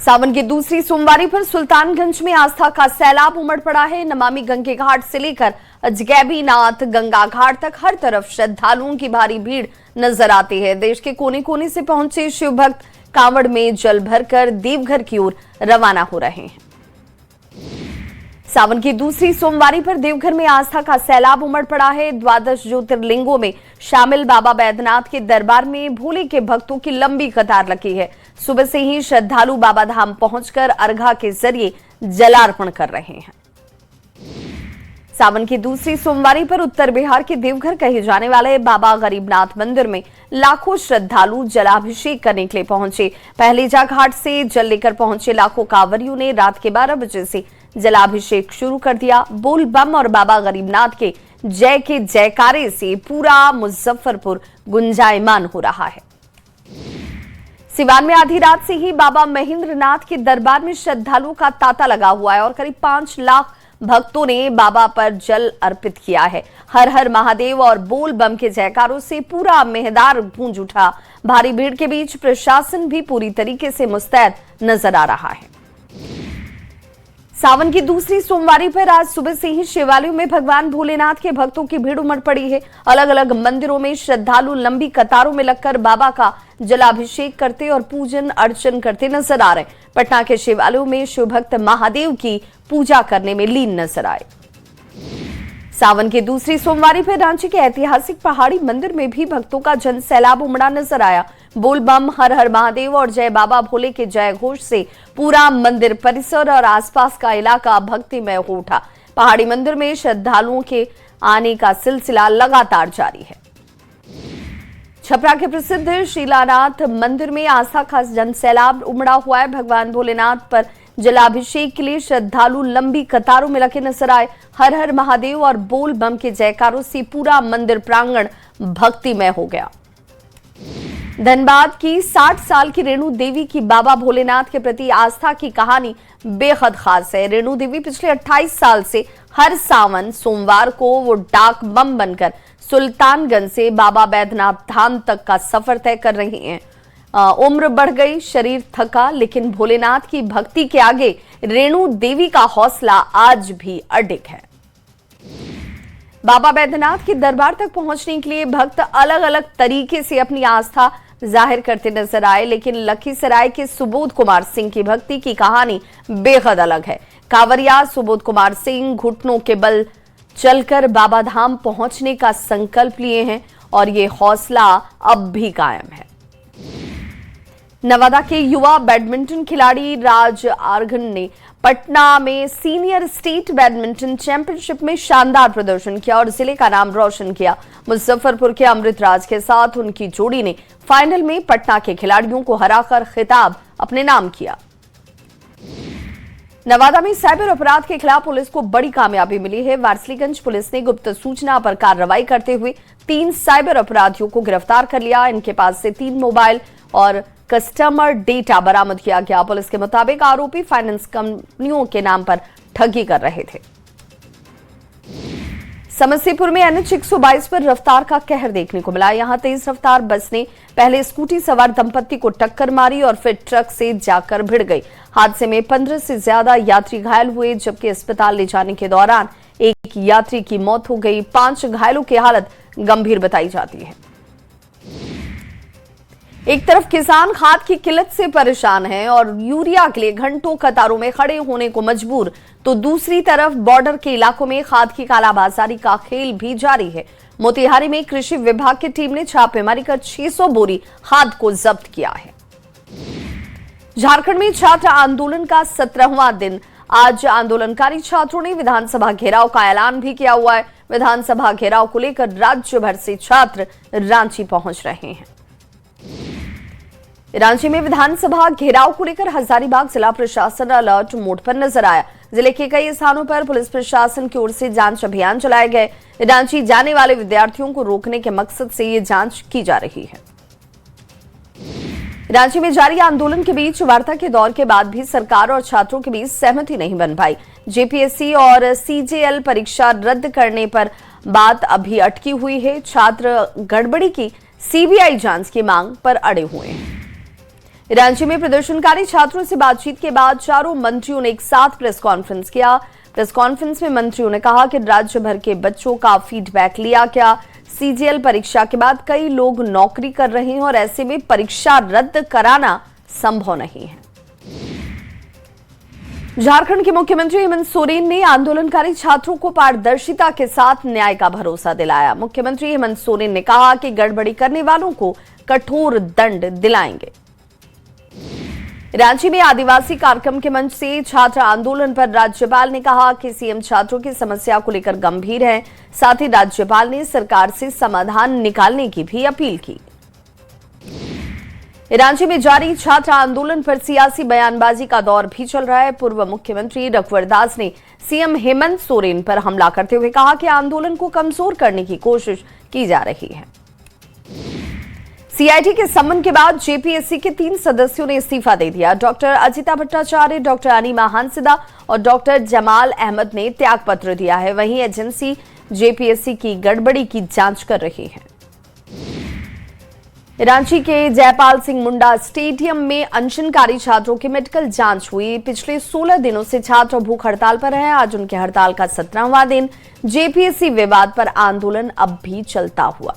सावन की दूसरी सोमवारी पर सुल्तानगंज में आस्था का सैलाब उमड़ पड़ा है। नमामि गंगे घाट से लेकर अजगैबीनाथ गंगा घाट तक हर तरफ श्रद्धालुओं की भारी भीड़ नजर आती है। देश के कोने कोने से पहुंचे शिव भक्त कांवड़ में जल भरकर देवघर की ओर रवाना हो रहे हैं। सावन की दूसरी सोमवारी पर देवघर में आस्था का सैलाब उमड़ पड़ा है। 12 ज्योतिर्लिंगों में शामिल बाबा बैद्यनाथ के दरबार में भोले के भक्तों की लंबी कतार लगी है। सुबह से ही श्रद्धालु बाबा धाम पहुंचकर अर्घा के जरिए जलार्पण कर रहे हैं। सावन की दूसरी सोमवारी पर उत्तर बिहार के देवघर कहे जाने वाले बाबा गरीबनाथ मंदिर में लाखों श्रद्धालु जलाभिषेक करने के लिए पहुंचे। पहलीजा घाट से जल लेकर पहुंचे लाखों कांवरियों ने रात के 12 बजे से जलाभिषेक शुरू कर दिया। बोल बम और बाबा गरीबनाथ के जय के जयकारे से पूरा मुजफ्फरपुर गुंजायमान हो रहा है। सिवान में आधी रात से ही बाबा महेंद्रनाथ के दरबार में श्रद्धालुओं का तांता लगा हुआ है और करीब 5 लाख भक्तों ने बाबा पर जल अर्पित किया है। हर हर महादेव और बोल बम के जयकारों से पूरा मेहदार गूंज उठा। भारी भीड़ के बीच प्रशासन भी पूरी तरीके से मुस्तैद नजर आ रहा है। सावन की दूसरी सोमवारी पर आज सुबह से ही शिवालयों में भगवान भोलेनाथ के भक्तों की भीड़ उमड़ पड़ी है। अलग अलग मंदिरों में श्रद्धालु लंबी कतारों में लगकर बाबा का जलाभिषेक करते और पूजन अर्चन करते नजर आ रहे। पटना के शिवालयों में शिव भक्त महादेव की पूजा करने में लीन नजर आए। सावन की दूसरी सोमवारी पर रांची के ऐतिहासिक पहाड़ी मंदिर में भी भक्तों का जन सैलाब उमड़ा नजर आया। बोल बम, हर हर महादेव और जय बाबा भोले के जय घोष से पूरा मंदिर परिसर और आसपास का इलाका भक्तिमय हो उठा। पहाड़ी मंदिर में श्रद्धालुओं के आने का सिलसिला लगातार जारी है। छपरा के प्रसिद्ध शीलानाथ मंदिर में आस्था का जन सैलाब उमड़ा हुआ है। भगवान भोलेनाथ पर जलाभिषेक के लिए श्रद्धालु लंबी कतारों में लगे नजर आए। हर हर महादेव और बोल बम के जयकारों से पूरा मंदिर प्रांगण भक्तिमय हो गया। धनबाद की 60 साल की रेणु देवी की बाबा भोलेनाथ के प्रति आस्था की कहानी बेहद खास है। रेणु देवी पिछले 28 साल से हर सावन सोमवार को वो डाक बम बनकर सुल्तानगंज से बाबा बैद्यनाथ धाम तक का सफर तय कर रही हैं। उम्र बढ़ गई, शरीर थका, लेकिन भोलेनाथ की भक्ति के आगे रेणु देवी का हौसला आज भी अडिग है। बाबा बैद्यनाथ के दरबार तक पहुंचने के लिए भक्त अलग अलग तरीके से अपनी आस्था जाहिर करते नजर आए, लेकिन लखीसराय के सुबोध कुमार सिंह की भक्ति की कहानी बेहद अलग है। कांवरिया सुबोध कुमार सिंह घुटनों के बल चलकर बाबा धाम पहुंचने का संकल्प लिए हैं और ये हौसला अब भी कायम है। नवादा के युवा बैडमिंटन खिलाड़ी राज आर्घन ने पटना में सीनियर स्टेट बैडमिंटन चैंपियनशिप में शानदार प्रदर्शन किया और जिले का नाम रोशन किया। मुजफ्फरपुर के अमृतराज के साथ उनकी जोड़ी ने फाइनल में पटना के खिलाड़ियों को हराकर खिताब अपने नाम किया। नवादा में साइबर अपराध के खिलाफ पुलिस को बड़ी कामयाबी मिली है। वारसलीगंज पुलिस ने गुप्त सूचना पर कार्रवाई करते हुए 3 साइबर अपराधियों को गिरफ्तार कर लिया। इनके पास से 3 मोबाइल और कस्टमर डेटा बरामद किया गया। पुलिस के मुताबिक आरोपी फाइनेंस कंपनियों के नाम पर ठगी कर रहे थे। समस्तीपुर में NH 122 पर रफ्तार का कहर देखने को मिला। यहां तेज रफ्तार बस ने पहले स्कूटी सवार दंपत्ति को टक्कर मारी और फिर ट्रक से जाकर भिड़ गई। हादसे में 15 से ज्यादा यात्री घायल हुए, जबकि अस्पताल ले जाने के दौरान एक यात्री की मौत हो गई। 5 घायलों की हालत गंभीर बताई जाती है। एक तरफ किसान खाद की किल्लत से परेशान हैं और यूरिया के लिए घंटों कतारों में खड़े होने को मजबूर, तो दूसरी तरफ बॉर्डर के इलाकों में खाद की कालाबाजारी का खेल भी जारी है। मोतिहारी में कृषि विभाग की टीम ने छापेमारी कर 600 बोरी खाद को जब्त किया है। झारखंड में छात्र आंदोलन का 17वां दिन। आज आंदोलनकारी छात्रों ने विधानसभा घेराव का ऐलान भी किया हुआ है। विधानसभा घेराव को लेकर राज्य भर से छात्र रांची पहुंच रहे हैं। रांची में विधानसभा घेराव को लेकर हजारीबाग जिला प्रशासन अलर्ट मोड पर नजर आया। जिले के कई स्थानों पर पुलिस प्रशासन की ओर से जांच अभियान चलाए गए। रांची जाने वाले विद्यार्थियों को रोकने के मकसद से ये जांच की जा रही है। रांची में जारी आंदोलन के बीच वार्ता के दौर के बाद भी सरकार और छात्रों के बीच सहमति नहीं बन पाई। जेपीएससी और CJL परीक्षा रद्द करने पर बात अभी अटकी हुई है। छात्र गड़बड़ी की CBI जांच की मांग पर अड़े हुए हैं। रांची में प्रदर्शनकारी छात्रों से बातचीत के बाद चारों मंत्रियों ने एक साथ प्रेस कॉन्फ्रेंस किया। प्रेस कॉन्फ्रेंस में मंत्रियों ने कहा कि राज्य भर के बच्चों का फीडबैक लिया गया। सीजीएल परीक्षा के बाद कई लोग नौकरी कर रहे हैं और ऐसे में परीक्षा रद्द कराना संभव नहीं है। झारखंड के मुख्यमंत्री हेमंत सोरेन ने आंदोलनकारी छात्रों को पारदर्शिता के साथ न्याय का भरोसा दिलाया। मुख्यमंत्री हेमंत सोरेन ने कहा कि गड़बड़ी करने वालों को कठोर दंड दिलाएंगे। रांची में आदिवासी कार्यक्रम के मंच से छात्र आंदोलन पर राज्यपाल ने कहा कि सीएम छात्रों की समस्या को लेकर गंभीर है। साथ ही राज्यपाल ने सरकार से समाधान निकालने की भी अपील की। रांची में जारी छात्र आंदोलन पर सियासी बयानबाजी का दौर भी चल रहा है। पूर्व मुख्यमंत्री रघुवर दास ने सीएम हेमंत सोरेन पर हमला करते हुए कहा कि आंदोलन को कमजोर करने की कोशिश की जा रही है। सीआईटी के समन के बाद जेपीएससी के 3 सदस्यों ने इस्तीफा दे दिया। Doctor Ajita Bhattacharya, doctor enema Hansda और डॉक्टर जमाल अहमद ने त्यागपत्र दिया है। वहीं एजेंसी जेपीएससी की गड़बड़ी की जांच कर रही है। रांची के जयपाल सिंह मुंडा स्टेडियम में अनशनकारी छात्रों की मेडिकल जांच हुई। पिछले 16 दिनों से छात्र भूख हड़ताल पर हैं। आज उनकी हड़ताल का 17वां दिन। जेपीएससी विवाद पर आंदोलन अब भी चलता हुआ।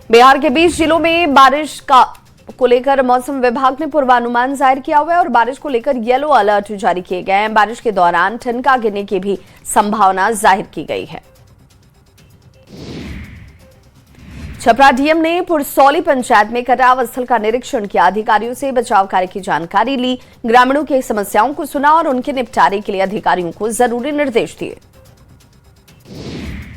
बिहार के 20 जिलों में बारिश को लेकर मौसम विभाग ने पूर्वानुमान जाहिर किया हुआ है और बारिश को लेकर येलो अलर्ट जारी किए गए हैं। बारिश के दौरान ठनका गिरने की भी संभावना जाहिर की गई है। छपरा डीएम ने पुरसौली पंचायत में कटाव स्थल का निरीक्षण किया। अधिकारियों से बचाव कार्य की जानकारी ली। ग्रामीणों की समस्याओं को सुना और उनके निपटारे के लिए अधिकारियों को जरूरी निर्देश दिए।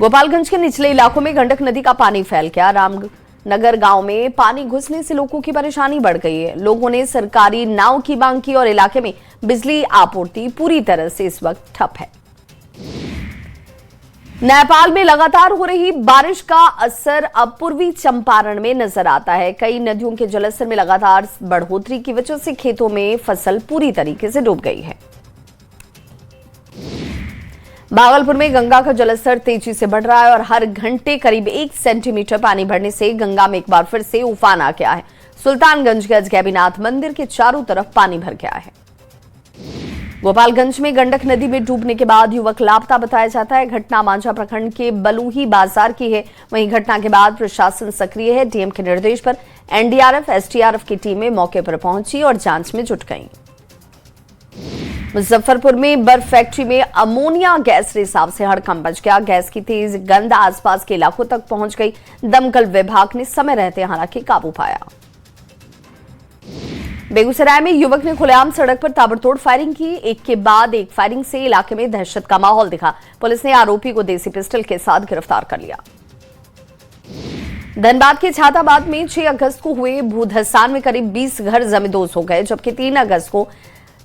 गोपालगंज के निचले इलाकों में गंडक नदी का पानी फैल गया। रामनगर गांव में पानी घुसने से लोगों की परेशानी बढ़ गई है। लोगों ने सरकारी नाव की मांग की और इलाके में बिजली आपूर्ति पूरी तरह से इस वक्त ठप है। नेपाल में लगातार हो रही बारिश का असर अब पूर्वी चंपारण में नजर आता है। कई नदियों के जलस्तर में लगातार बढ़ोतरी की वजह से खेतों में फसल पूरी तरीके से डूब गई है। भागलपुर में गंगा का जलस्तर तेजी से बढ़ रहा है और हर घंटे करीब 1 सेंटीमीटर पानी बढ़ने से गंगा में एक बार फिर से उफान आ गया है। सुल्तानगंज के अजगैबीनाथ मंदिर के चारों तरफ पानी भर गया है। गोपालगंज में गंडक नदी में डूबने के बाद युवक लापता बताया जाता है। घटना मांझा प्रखंड के बलूही बाजार की है। वहीं घटना के बाद प्रशासन सक्रिय है। डीएम के निर्देश पर एनडीआरएफ, एसडीआरएफ की टीमें मौके पर पहुंची और जांच में जुट गईं। मुजफ्फरपुर में बर्फ फैक्ट्री में अमोनिया गैस रिसाव से हड़कंप मच गया। गैस की तेज गंध आसपास के इलाकों तक पहुंच गई। दमकल विभाग ने समय रहते हालांकि काबू पाया। बेगूसराय में युवक ने खुलेआम सड़क पर ताबड़तोड़ फायरिंग की। एक के बाद एक फायरिंग से इलाके में दहशत का माहौल दिखा। पुलिस ने आरोपी को देसी पिस्टल के साथ गिरफ्तार कर लिया। धनबाद के छाताबाद में 6 अगस्त को हुए भूधसान में करीब 20 घर जमींदोज हो गए, जबकि 3 अगस्त को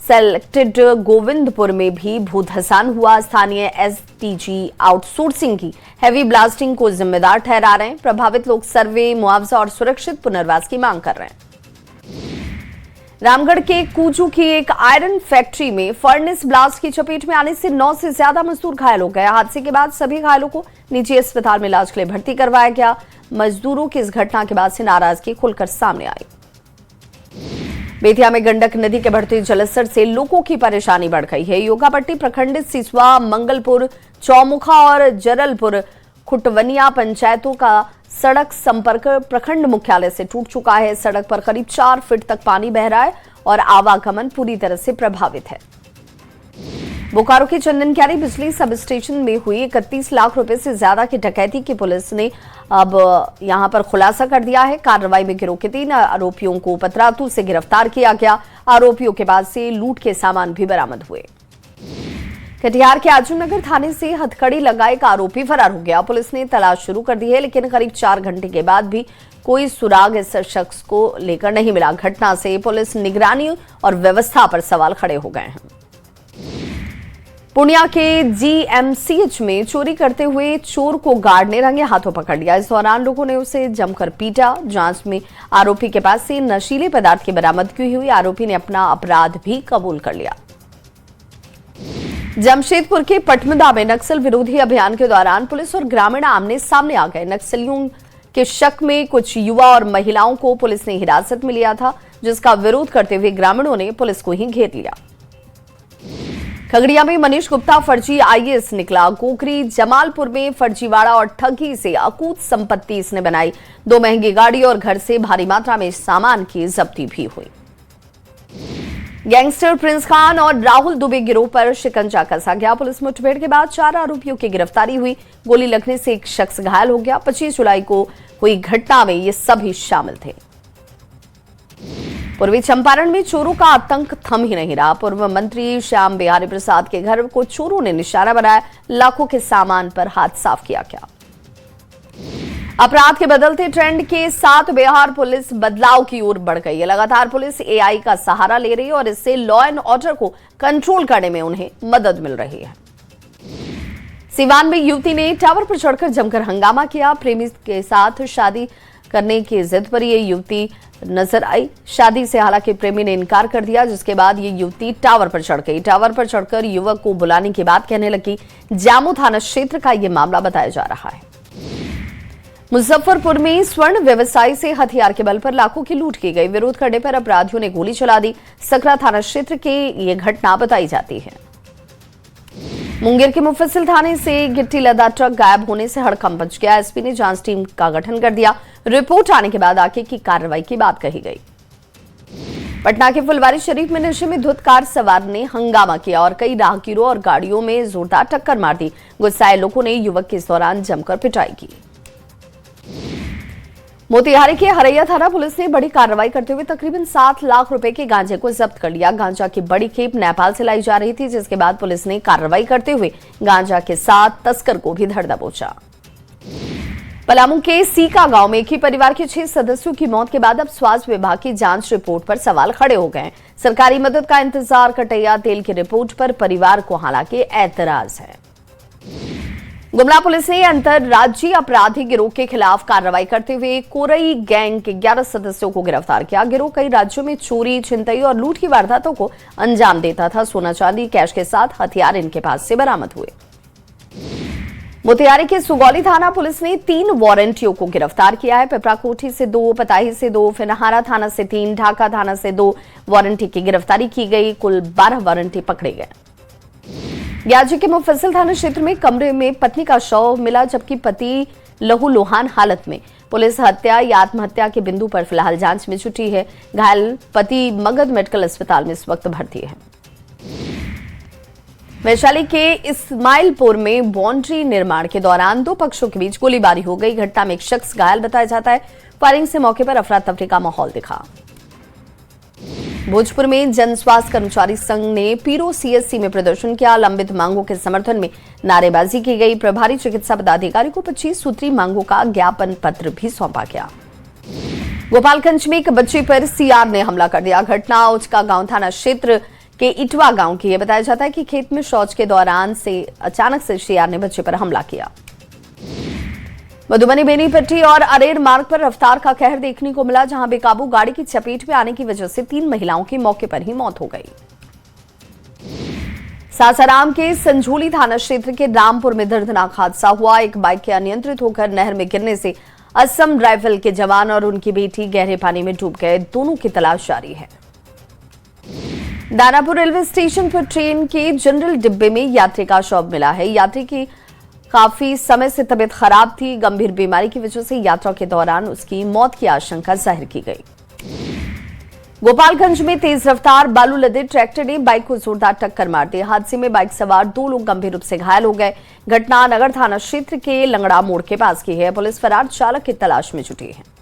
सेलेक्टेड गोविंदपुर में भी भूधसान हुआ। स्थानीय एसटीजी आउटसोर्सिंग की हैवी ब्लास्टिंग को जिम्मेदार ठहरा रहे हैं। प्रभावित लोग सर्वे, मुआवजा और सुरक्षित पुनर्वास की मांग कर रहे हैं। रामगढ़ के कूजू की एक आयरन फैक्ट्री में फर्नेस ब्लास्ट की चपेट में आने से 9 से ज्यादा मजदूर घायल हो गए। हादसे के बाद सभी घायलों को निजी अस्पताल में इलाज के लिए भर्ती करवाया गया। मजदूरों की इस घटना के बाद से नाराजगी खुलकर सामने आई। बेतिया में गंडक नदी के बढ़ते जलस्तर से लोगों की परेशानी बढ़ गई है। योगापट्टी प्रखंड सिसवा, मंगलपुर, चौमुखा और जरलपुर खुटवनिया पंचायतों का सड़क संपर्क प्रखंड मुख्यालय से टूट चुका है। सड़क पर करीब 4 फीट तक पानी बह रहा है और आवागमन पूरी तरह से प्रभावित है। बोकारो के चंदनक्यारी बिजली सब स्टेशन में हुई 31 लाख रुपए से ज्यादा की डकैती की पुलिस ने अब यहां पर खुलासा कर दिया है। कार्रवाई में गिरोह के 3 आरोपियों को पतरातू से गिरफ्तार किया गया। आरोपियों के पास से लूट के सामान भी बरामद हुए। कटिहार के आजमनगर थाने से हथकड़ी लगा एक आरोपी फरार हो गया। पुलिस ने तलाश शुरू कर दी है, लेकिन करीब 4 घंटे के बाद भी कोई सुराग इस शख्स को लेकर नहीं मिला। घटना से पुलिस निगरानी और व्यवस्था पर सवाल खड़े हो गए हैं। पूर्णिया के जीएमसीएच में चोरी करते हुए चोर को गार्ड ने रंगे हाथों पकड़ लिया। इस दौरान लोगों ने उसे जमकर पीटा। जांच में आरोपी के पास से नशीले पदार्थ की बरामदगी हुई। आरोपी ने अपना अपराध भी कबूल कर लिया। जमशेदपुर के पटमुदा में नक्सल विरोधी अभियान के दौरान पुलिस और ग्रामीण आमने सामने आ गए। नक्सलियों के शक में कुछ युवा और महिलाओं को पुलिस ने हिरासत में लिया था, जिसका विरोध करते हुए ग्रामीणों ने पुलिस को ही घेर लिया। खगड़िया में मनीष गुप्ता फर्जी आईएएस निकला। गोखरी जमालपुर में फर्जीवाड़ा और ठगी से अकूत संपत्ति इसने बनाई। 2 महंगी गाड़ी और घर से भारी मात्रा में सामान की जब्ती भी हुई। गैंगस्टर प्रिंस खान और राहुल दुबे गिरोह पर शिकंजा कसा गया। पुलिस मुठभेड़ के बाद 4 आरोपियों की गिरफ्तारी हुई। गोली लगने से एक शख्स घायल हो गया। 25 जुलाई को हुई घटना में ये सभी शामिल थे। पूर्वी चंपारण में चोरों का आतंक थम ही नहीं रहा। पूर्व मंत्री श्याम बिहारी प्रसाद के घर को चोरों ने निशाना बनाया। लाखों के सामान पर हाथ साफ किया गया। अपराध के बदलते ट्रेंड के साथ बिहार पुलिस बदलाव की ओर बढ़ गई है। लगातार पुलिस एआई का सहारा ले रही है और इससे लॉ एंड ऑर्डर को कंट्रोल करने में उन्हें मदद मिल रही है। सिवान में युवती ने टावर पर चढ़कर जमकर हंगामा किया। प्रेमी के साथ शादी करने की जिद पर यह युवती नजर आई। शादी से हालांकि प्रेमी ने इनकार कर दिया, जिसके बाद ये युवती टावर पर चढ़ गई। टावर पर चढ़कर युवक को बुलाने की बात कहने लगी। जामू थाना क्षेत्र का यह मामला बताया जा रहा है। मुजफ्फरपुर में स्वर्ण व्यवसायी से हथियार के बल पर लाखों की लूट की गई। विरोध करने पर अपराधियों ने गोली चला दी। सकरा थाना क्षेत्र की यह घटना बताई जाती है। मुंगेर के मुफस्सिल थाने से गिट्टी लदा ट्रक गायब होने से हड़कंप मच गया। एसपी ने जांच टीम का गठन कर दिया। रिपोर्ट आने के बाद आगे की कार्रवाई की बात कही गई। पटना के फुलवारी शरीफ में नशे में धुत कार सवार ने हंगामा किया और कई राहगीरों और गाड़ियों में जोरदार टक्कर मार दी। गुस्साए लोगों ने युवक के इस दौरान जमकर पिटाई की। मोतिहारी के हरैया थाना पुलिस ने बड़ी कार्रवाई करते हुए तकरीबन 7 लाख रुपए के गांजे को जब्त कर लिया। गांजा की बड़ी खेप नेपाल से लाई जा रही थी, जिसके बाद पुलिस ने कार्रवाई करते हुए गांजा के साथ तस्कर को भी धर दबोचा। पलामू के सीका गांव में एक ही परिवार के 6 सदस्यों की मौत के बाद अब स्वास्थ्य विभाग की जांच रिपोर्ट पर सवाल खड़े हो गए। सरकारी मदद का इंतजार। कटैया तेल की रिपोर्ट पर परिवार को हालांकि ऐतराज है। गुमला पुलिस ने अंतरराज्यीय अपराधी गिरोह के खिलाफ कार्रवाई करते हुए कोरई गैंग के 11 सदस्यों को गिरफ्तार किया। गिरोह कई राज्यों में चोरी, छिनतई और लूट की वारदातों को अंजाम देता था। सोना चांदी, कैश के साथ हथियार इनके पास से बरामद हुए। मोतिहारी के सुगौली थाना पुलिस ने 3 वारंटियों को गिरफ्तार किया है। पिपराकोठी से 2, पताही से 2, फिनहारा थाना से 3, ढाका थाना से 2 वारंटी की गिरफ्तारी की गई। कुल 12 वारंटी पकड़े गए। ग्याजी के मुफस्सिल थाना क्षेत्र में कमरे में पत्नी का शव मिला, जबकि पति लहूलुहान हालत में। पुलिस हत्या या आत्महत्या के बिंदु पर फिलहाल जांच में जुटी है। घायल पति मगध मेडिकल अस्पताल में इस वक्त भर्ती है। वैशाली के इस्माइलपुर में बाउंड्री निर्माण के दौरान 2 पक्षों के बीच गोलीबारी हो गई। घटना में एक शख्स घायल बताया जाता है। फायरिंग से मौके पर अफरा तफरी का माहौल दिखा। भोजपुर में जन स्वास्थ्य कर्मचारी संघ ने पीरो सीएससी में प्रदर्शन किया। लंबित मांगों के समर्थन में नारेबाजी की गई। प्रभारी चिकित्सा पदाधिकारी को 25 सूत्री मांगों का ज्ञापन पत्र भी सौंपा गया। गोपालगंज में एक बच्चे पर सीआर ने हमला कर दिया। घटना उचका गांव थाना क्षेत्र के इटवा गांव की है। बताया जाता है कि खेत में शौच के दौरान से अचानक से सीआर ने बच्चे पर हमला किया। मधुबनी बेनीपट्टी और अरेर मार्ग पर रफ्तार का कहर देखने को मिला, जहां बेकाबू गाड़ी की चपेट में आने की वजह से 3 महिलाओं की मौके पर ही मौत हो गई। सासाराम के संझोली थाना क्षेत्र के रामपुर में दर्दनाक हादसा हुआ। एक बाइक के अनियंत्रित होकर नहर में गिरने से असम राइफल के जवान और उनकी बेटी गहरे पानी में डूब गए। दोनों की तलाश जारी है। दानापुर रेलवे स्टेशन पर ट्रेन के जनरल डिब्बे में यात्री का शव मिला है। यात्री की काफी समय से तबीयत खराब थी। गंभीर बीमारी की वजह से यात्रा के दौरान उसकी मौत की आशंका जाहिर की गई। गोपालगंज में तेज रफ्तार बालू लदे ट्रैक्टर ने बाइक को जोरदार टक्कर मार दी। हादसे में बाइक सवार 2 लोग गंभीर रूप से घायल हो गए। घटना नगर थाना क्षेत्र के लंगड़ा मोड़ के पास की है। पुलिस फरार चालक की तलाश में जुटी है।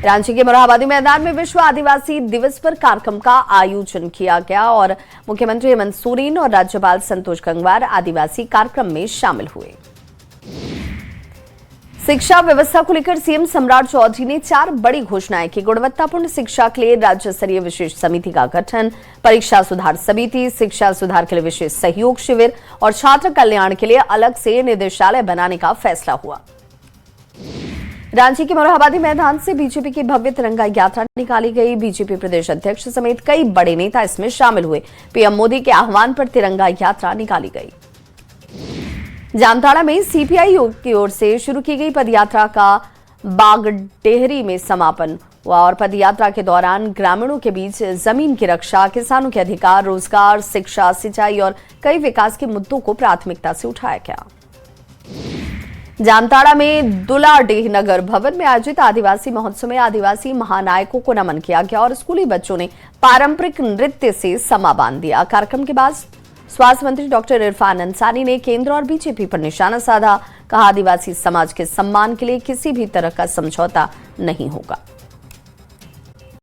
रांची के मोरहाबादी मैदान में विश्व आदिवासी दिवस पर कार्यक्रम का आयोजन किया गया और मुख्यमंत्री हेमंत सोरेन और राज्यपाल संतोष गंगवार आदिवासी कार्यक्रम में शामिल हुए। शिक्षा व्यवस्था को लेकर सीएम सम्राट चौधरी ने 4 बड़ी घोषणाएं की। गुणवत्तापूर्ण शिक्षा के लिए राज्य स्तरीय विशेष समिति का गठन, परीक्षा सुधार समिति, शिक्षा सुधार के लिए विशेष सहयोग शिविर और छात्र कल्याण के लिए अलग से निदेशालय बनाने का फैसला हुआ। रांची के मोरहाबादी मैदान से बीजेपी की भव्य तिरंगा यात्रा निकाली गई। बीजेपी प्रदेश अध्यक्ष समेत कई बड़े नेता इसमें शामिल हुए। पीएम मोदी के आह्वान पर तिरंगा यात्रा निकाली गई। जामताड़ा में सीपीआई की ओर से शुरू की गई पदयात्रा का बागडेहरी में समापन हुआ और पदयात्रा के दौरान ग्रामीणों के बीच जमीन की रक्षा, किसानों के अधिकार, रोजगार, शिक्षा, सिंचाई और कई विकास के मुद्दों को प्राथमिकता से उठाया गया। जामताड़ा में दुलाडेह नगर भवन में आयोजित आदिवासी महोत्सव में आदिवासी महानायकों को नमन किया गया और स्कूली बच्चों ने पारंपरिक नृत्य से समा बांध दिया। कार्यक्रम के बाद स्वास्थ्य मंत्री डॉक्टर इरफान अंसारी ने केंद्र और बीजेपी पर निशाना साधा। कहा, आदिवासी समाज के सम्मान के लिए किसी भी तरह का समझौता नहीं होगा।